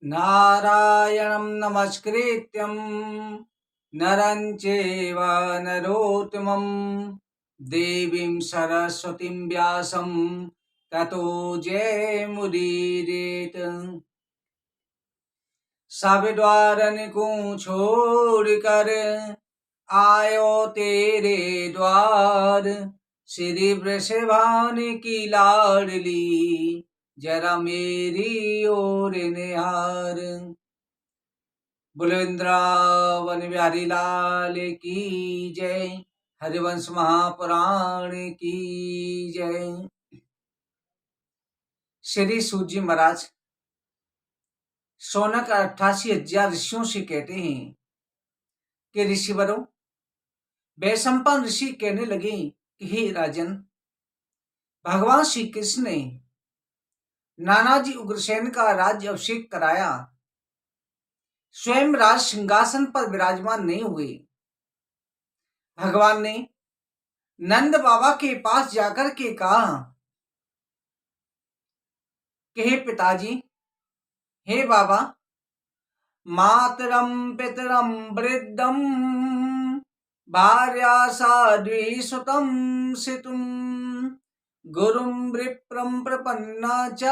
नारायणं नमस्कृत्यं नरं चैव नरोत्तमं देवीं सरस्वतीं व्यासं ततो जयमुदीरयेत्। सब द्वारन को छोड़कर आयो तेरे द्वार, श्री वृषभान की लाडली जरा मेरी ओर निहार। बुलेंद्रावन बिहारी लाल की जय, हरिवंश महापुराण की जय। श्री सूत जी महाराज शौनक 88,000 ऋषियों से कहते हैं कि ऋषिवरों, वैशंपायन ऋषि कहने लगे कि हे राजन, भगवान श्री कृष्ण ने नानाजी उग्रसेन का राज्य अभिषेक कराया, स्वयं राज सिंहासन पर विराजमान नहीं हुए। भगवान ने नंद बाबा के पास जाकर के कहा कि हे पिताजी, हे बाबा, मातरम पितरम वृद्धम भार्या साध्वी सुतम सितुम गुरुम विप्रम प्रपन्ना च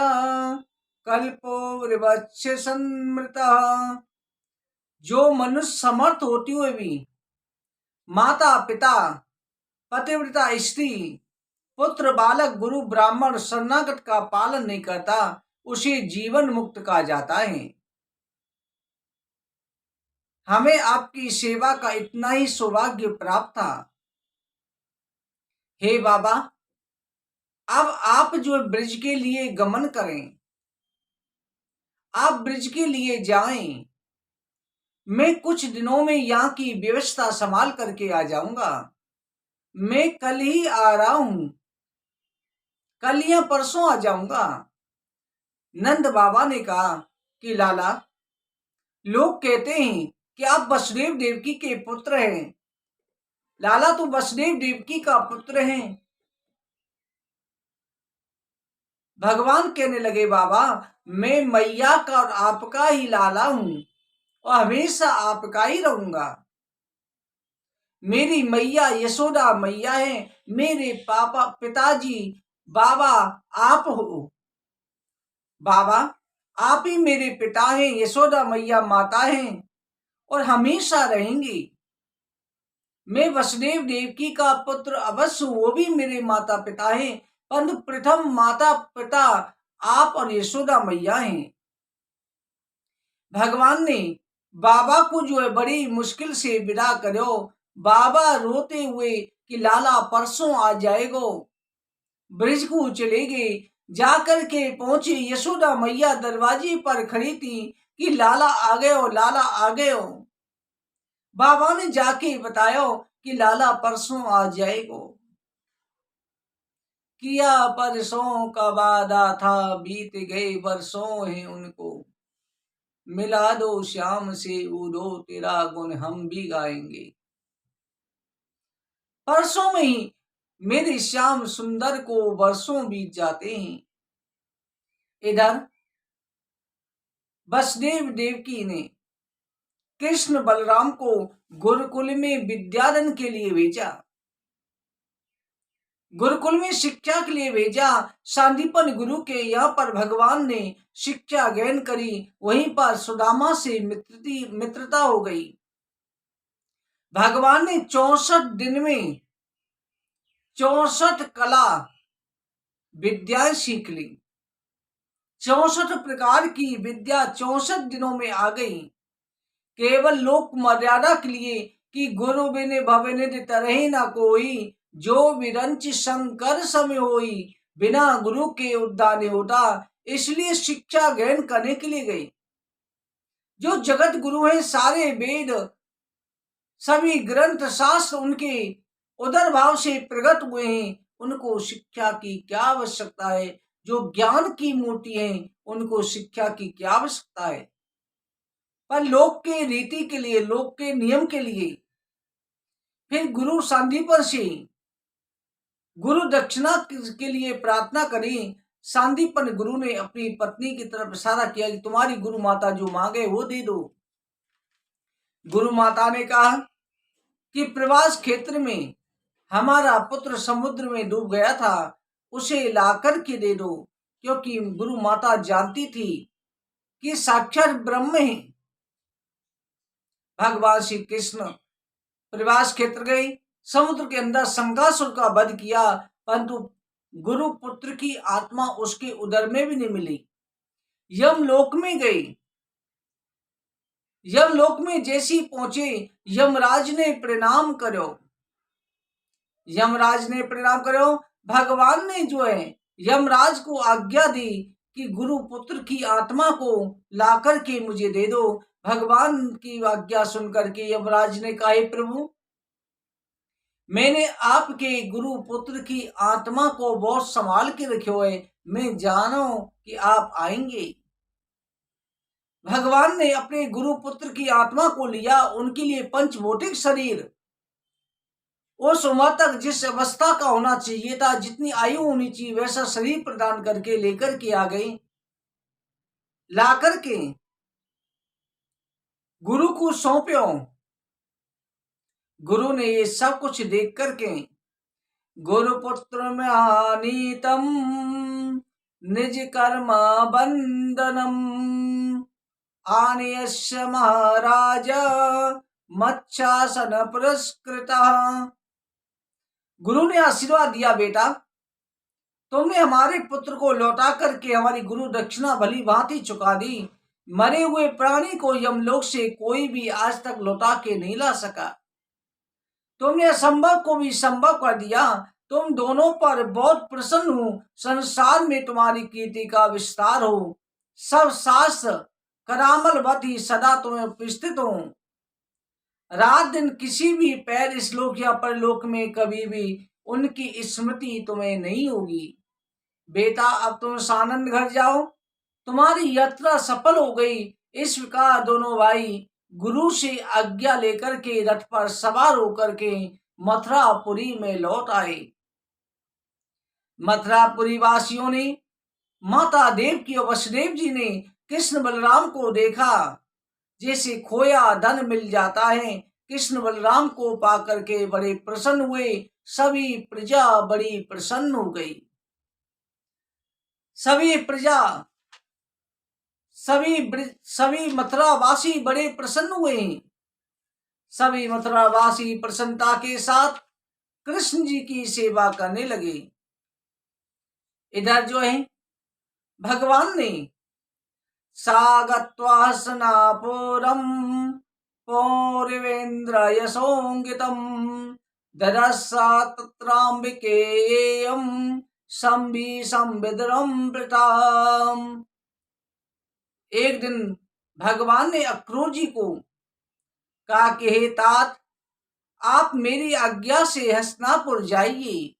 कल्पो विवक्ष संमृता। जो मनुष्य समर्थ होते हुए भी माता पिता पतिव्रता स्त्री पुत्र बालक गुरु ब्राह्मण शरणागत का पालन नहीं करता, उसे जीवन मुक्त कहा जाता है। हमें आपकी सेवा का इतना ही सौभाग्य प्राप्त था। हे बाबा, अब आप जो ब्रिज के लिए गमन करें, आप ब्रिज के लिए जाएं, मैं कुछ दिनों में यहाँ की व्यवस्था संभाल करके आ जाऊंगा। मैं कल ही आ रहा हूं, कल या परसों आ जाऊंगा। नंद बाबा ने कहा कि लाला, लोग कहते हैं कि आप वसुदेव देवकी के पुत्र हैं। लाला, तो वसुदेव देवकी का पुत्र हैं। भगवान कहने लगे, बाबा, मैं मैया का और आपका ही लाला हूं और हमेशा आपका ही रहूंगा। मेरी मैया यशोदा मैया है, मेरे पापा पिताजी बाबा आप हो। बाबा, आप ही मेरे पिता हैं, यशोदा मैया माता हैं और हमेशा रहेंगी। मैं वसुदेव देवकी का पुत्र अवश्य, वो भी मेरे माता पिता हैं, परंतु प्रथम माता पिता आप और यशोदा मैया हैं। भगवान ने बाबा को जो है बड़ी मुश्किल से विदा करो। बाबा रोते हुए कि लाला परसों आ जाएगो। ब्रिज को चले गए, जाकर के पहुंचे, यशोदा मैया दरवाजे पर खड़ी थी कि लाला आ गए हो, लाला आ गए हो। बाबा ने जाके बताया कि लाला परसों आ जाएगो। किया परसों का वादा था, बीत गए बरसों हैं उनको। मिला दो श्याम से उदो, तेरा गुण हम भी गाएंगे। परसों में ही मेरे श्याम सुंदर को वर्षों बीत जाते हैं। इधर वसुदेव देवकी ने कृष्ण बलराम को गुरुकुल में विद्यादान के लिए भेजा, गुरुकुल में शिक्षा के लिए भेजा। सांदीपन गुरु के यहाँ पर भगवान ने शिक्षा ग्रहण करी, वहीं पर सुदामा से मित्रता हो गई। भगवान ने 64 दिन में 64 कला विद्याएं सीख ली। 64 प्रकार की विद्या 64 दिनों में आ गई। केवल लोक मर्यादा के लिए कि गुरु बिन भवनिधि तरहि न कोई, जो विरंच शंकर समय होई, बिना गुरु के उद्धार होता। इसलिए शिक्षा ग्रहण करने के लिए गई। जो जगत गुरु हैं, सारे वेद सभी ग्रंथ शास्त्र उनके उदर भाव से प्रकट हुए हैं, उनको शिक्षा की क्या आवश्यकता है। जो ज्ञान की मूर्ति हैं, उनको शिक्षा की क्या आवश्यकता है। पर लोक के रीति के लिए, लोक के नियम के लिए फिर गुरु सांदीपन से गुरु दक्षिणा के लिए प्रार्थना करी। सांदीपन गुरु ने अपनी पत्नी की तरफ इशारा किया कि तुम्हारी गुरु माता जो मांगे वो दे दो। गुरु माता ने कहा कि प्रवास क्षेत्र में हमारा पुत्र समुद्र में डूब गया था, उसे लाकर के दे दो, क्योंकि गुरु माता जानती थी कि साक्षात ब्रह्म है। भगवान श्री कृष्ण प्रवास क्षेत्र गए, समुद्र के अंदर शंकासुर का वध किया, परंतु गुरु पुत्र की आत्मा उसके उदर में भी नहीं मिली। यमलोक में गए, यमलोक में जैसी पहुंचे यमराज ने प्रणाम करो, यमराज ने प्रणाम करो। भगवान ने जो है यमराज को आज्ञा दी कि गुरु पुत्र की आत्मा को लाकर के मुझे दे दो। भगवान की आज्ञा सुनकर के यमराज ने कहा, प्रभु मैंने आपके गुरु पुत्र की आत्मा को बहुत संभाल के रखे है, मैं जानो कि आप आएंगे। भगवान ने अपने गुरु पुत्र की आत्मा को लिया, उनके लिए पंचभौतिक शरीर उस उम्र तक जिस अवस्था का होना चाहिए था, जितनी आयु होनी चाहिए, वैसा शरीर प्रदान करके लेकर के आ गए। ला करके गुरु को सौंप्यो। गुरु ने ये सब कुछ देख करके गुरुपुत्र में आनीतम निज कर्म बंदनम आनयस्य महाराज मच्छासन पुरस्कृता। गुरु ने आशीर्वाद दिया, बेटा तुमने हमारे पुत्र को लौटा करके हमारी गुरु दक्षिणा भली भांति चुका दी। मरे हुए प्राणी को यमलोक से कोई भी आज तक लौटा के नहीं ला सका। तुमने असंभव को भी संभव कर दिया। तुम दोनों पर बहुत प्रसन्न हूं। संसार में तुम्हारी कीर्ति का विस्तार हो। सब शास्त्र करामलवती सदा तुम्हें उपस्थित हो। रात दिन किसी भी पैर इस लोक या परलोक में कभी भी उनकी स्मृति तुम्हें नहीं होगी। बेटा अब तुम सानंद घर जाओ, तुम्हारी यात्रा सफल हो गई। इस प्रकार दोनों भाई गुरु से आज्ञा लेकर के रथ पर सवार होकर के मथुरापुरी में लौट आए। मथुरापुरी वासियों ने, माता देवकी और वसुदेव जी ने कृष्ण बलराम को देखा जैसे खोया धन मिल जाता है। कृष्ण बलराम को पाकर के बड़े प्रसन्न हुए। सभी प्रजा बड़ी प्रसन्न हो गई। सभी प्रजा सभी मथुरावासी बड़े प्रसन्न हुए। सभी मथुरावासी प्रसन्नता के साथ कृष्ण जी की सेवा करने लगे। इधर जो है भगवान ने सागत्वा सनापुरम पौरवेन्द्र यशोंगितम ददसा तत्राम्बिकेयम संबी संविदरम प्रताम। एक दिन भगवान ने अक्रूर जी को कहा कि हे तात, आप मेरी आज्ञा से हस्तिनापुर जाइए।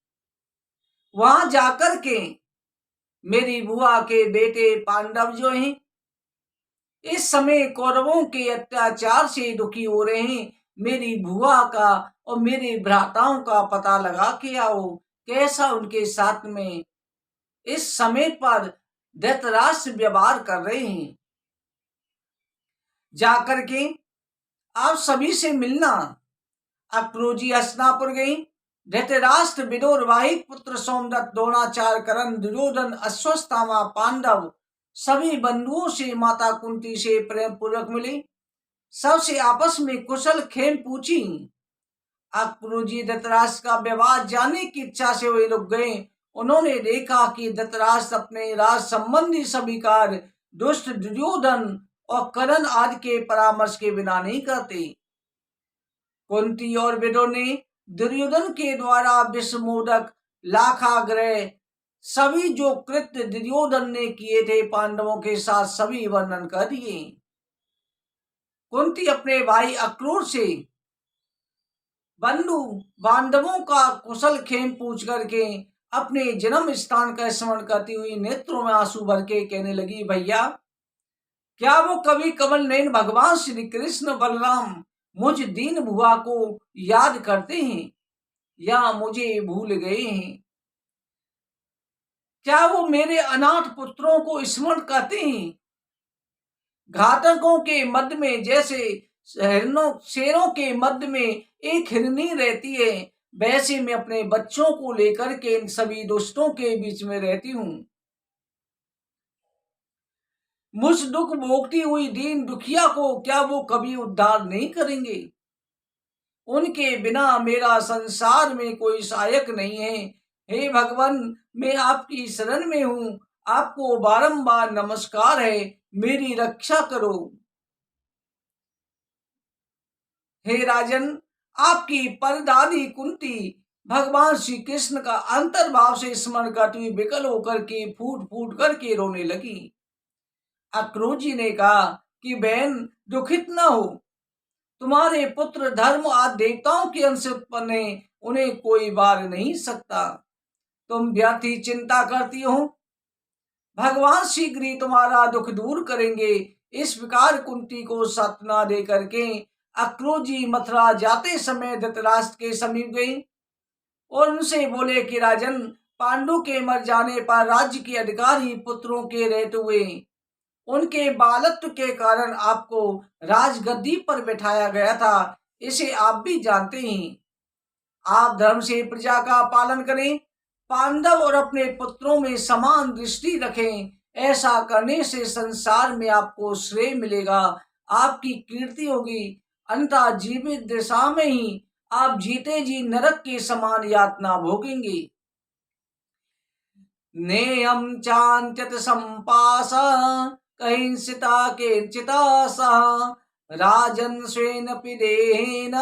वहां जाकर के मेरी बुआ के बेटे पांडव जो हैं इस समय कौरवों के अत्याचार से दुखी हो रहे हैं। मेरी बुआ का और मेरे भ्राताओं का पता लगा के आओ, कैसा उनके साथ में इस समय पर धृतराष्ट्र व्यवहार कर रहे हैं। जाकर के आप सभी से मिलना। अक्रूर जी हस्तिनापुर गई। धृतराष्ट्र, विदुर, वाहिक पुत्र सोमदत्त, द्रोणाचार्य, कर्ण, दुर्योधन, अश्वत्थामा, पांडव सभी बंधुओं से माता कुंती से प्रेम पूर्वक मिली। सबसे आपस में कुशल खेम पूछी। अक्रूर जी धृतराष्ट्र का व्यवहार जानने की इच्छा से वे रुक गए। उन्होंने देखा कि धृतराष्ट्र अपने राज संबंधी सभी कार्य दुष्ट दुर्योधन और कर्ण आदि के परामर्श के बिना नहीं करते। कुंती और विदुर ने दुर्योधन के द्वारा विषमोदक, लाखाग्रह सभी जो कृत्य दुर्योधन ने किए थे पांडवों के साथ सभी वर्णन कर दिए। कुंती अपने भाई अक्रूर से बंधु बांधवों का कुशल खेम पूछ करके अपने जन्म स्थान का स्मरण करती हुई नेत्रों में आंसू भर के कहने लगी, भैया क्या वो कभी कमल नयन भगवान श्री कृष्ण बलराम मुझ दीन बुआ को याद करते हैं या मुझे भूल गए हैं? क्या वो मेरे अनाथ पुत्रों को स्मरण करते हैं? घातकों के मध्य में जैसे शेरों के मध्य में एक हिरनी रहती है, वैसे मैं अपने बच्चों को लेकर के इन सभी दुष्टों के बीच में रहती हूँ। मुझ दुख भोगती हुई दीन दुखिया को क्या वो कभी उद्धार नहीं करेंगे? उनके बिना मेरा संसार में कोई सहायक नहीं है। हे भगवान, मैं आपकी शरण में हूँ, आपको बारंबार नमस्कार है, मेरी रक्षा करो। हे राजन, आपकी परदादी कुंती भगवान श्री कृष्ण का अंतर्भाव से स्मरण करती हुई विकल होकर के फूट फूट करके रोने लगी। अक्रूर जी ने कहा कि बहन, दुखित न हो, तुम्हारे पुत्र धर्म आदि देवताओं के अंश उत्पन्न है, उन्हें कोई बार नहीं सकता। तुम व्यर्थ ही चिंता करती हो, भगवान शीघ्र ही तुम्हारा दुख दूर करेंगे। इस प्रकार कुंती को सांत्वना दे करके अक्रूर जी मथुरा जाते समय धृतराष्ट्र के समीप गई और उनसे बोले कि राजन, पांडु के मर जाने पर राज्य के अधिकारी पुत्रों के रहते हुए उनके बालत्व के कारण आपको राजगद्दी पर बैठाया गया था, इसे आप भी जानते हैं। आप धर्म से प्रजा का पालन करें, पांडव और अपने पुत्रों में समान दृष्टि रखें। ऐसा करने से संसार में आपको श्रेय मिलेगा, आपकी कीर्ति होगी, अन्यथा जीवित दशा में ही आप जीते जी नरक के समान यातना भोगेंगे। नेयम चांत्यत संपास कहिंसिता के चिता सह राजन स्वेन पिदेन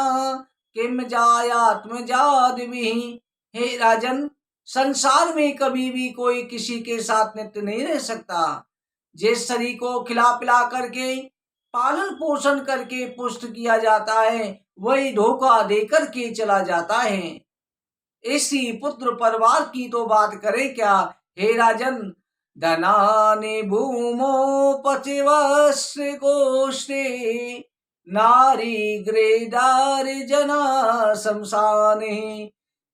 किम जायात्मजादिभिः। हे राजन, संसार में कभी भी कोई किसी के साथ नित्य नहीं रह सकता। जिस शरीर को खिला पिला करके पालन पोषण करके पुष्ट किया जाता है, वही धोखा देकर के चला जाता है। इसी पुत्र परिवार की तो बात करें क्या। हे राजन, धनानि भूमोपचिवस्य गोष्ठे नारी ग्रेदारि जना शमशाने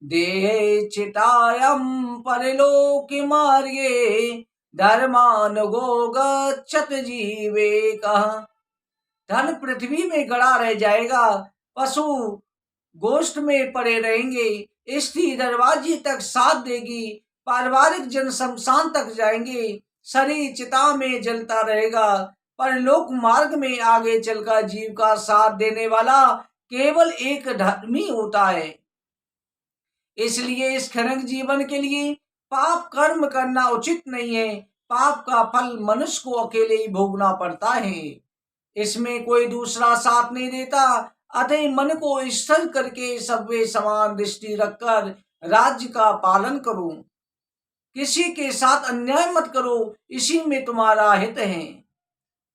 देहे चितायं परलोकि मार्गे धर्मानुगो गच्छत जीवेकः। धन पृथ्वी में गड़ा रह जाएगा, पशु गोष्ठ में पड़े रहेंगे, स्त्री दरवाजे तक साथ देगी, पारिवारिक जन शमशान तक जाएंगे, शरीर चिता में जलता रहेगा, पर लोक मार्ग में आगे चलकर जीव का साथ देने वाला केवल एक धर्मी होता है। इसलिए इस क्षणिक जीवन के लिए पाप कर्म करना उचित नहीं है। पाप का फल मनुष्य को अकेले ही भोगना पड़ता है, इसमें कोई दूसरा साथ नहीं देता। अतः मन को स्थिर करके सबवे समान दृष्टि रखकर राज्य का पालन करो, किसी के साथ अन्याय मत करो, इसी में तुम्हारा हित है।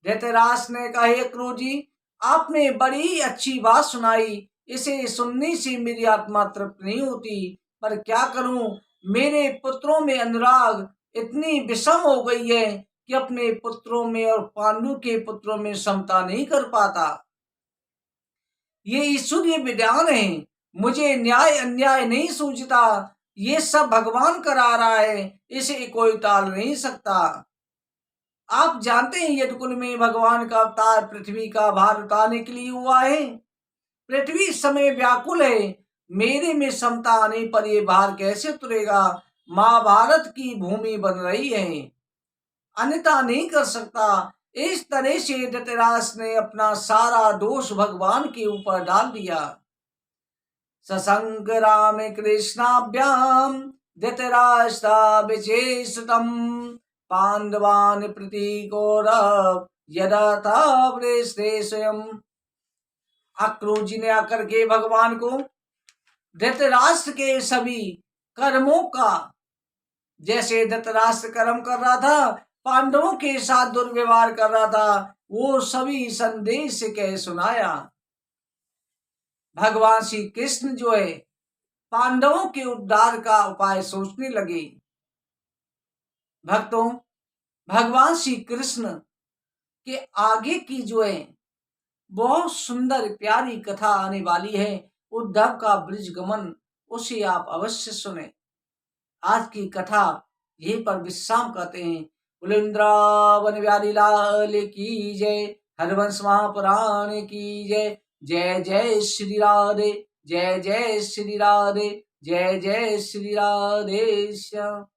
धृतराष्ट्र ने कहा, हे अक्रूर जी, आपने बड़ी अच्छी बात सुनाई, इसे सुनने से मेरी आत्मा तृप्त नहीं होती, पर क्या करूं, मेरे पुत्रों में अनुराग इतनी विषम हो गई है कि अपने पुत्रों में और पांडु के पुत्रों में समता नहीं कर पाता। ये ईश्वरीय विधान है, मुझे न्याय अन्याय नहीं सूझता, ये सब भगवान करा रहा है, इसे कोई टाल नहीं सकता। आप जानते हैं यदुकुल में भगवान का अवतार पृथ्वी का भार उतारने के लिए हुआ है। पृथ्वी इस समय व्याकुल है, मेरे में समता आने पर यह भार कैसे उतरेगा। महाभारत की भूमि बन रही है, अन्यथा नहीं कर सकता। इस तरह से धृतराष्ट्र ने अपना सारा दोष भगवान के ऊपर डाल दिया। ससंग राम कृष्णाभ्याम धृतराष्ट्राभिचेषितम् पांडवान् प्रतीकोरव यदा वृष्टे स्वयं। अक्रूर जी ने आकर के भगवान को धृतराष्ट्र के सभी कर्मों का, जैसे धृतराष्ट्र कर्म कर रहा था, पांडवों के साथ दुर्व्यवहार कर रहा था, वो सभी संदेश कह सुनाया। भगवान श्री कृष्ण जो है पांडवों के उद्धार का उपाय सोचने लगे। भक्तों, भगवान श्री कृष्ण के आगे की जो है बहुत सुंदर प्यारी कथा आने वाली है, उद्धव का ब्रिज गमन, उसे आप अवश्य सुने। आज की कथा यहीं पर विश्राम करते हैं। बोलो वृंदावन बिहारी लाल की जय, हरवंश महापुराण की जय। जय जय श्री राधे, जय जय श्री राधे, जय जय श्री राधे श्याम।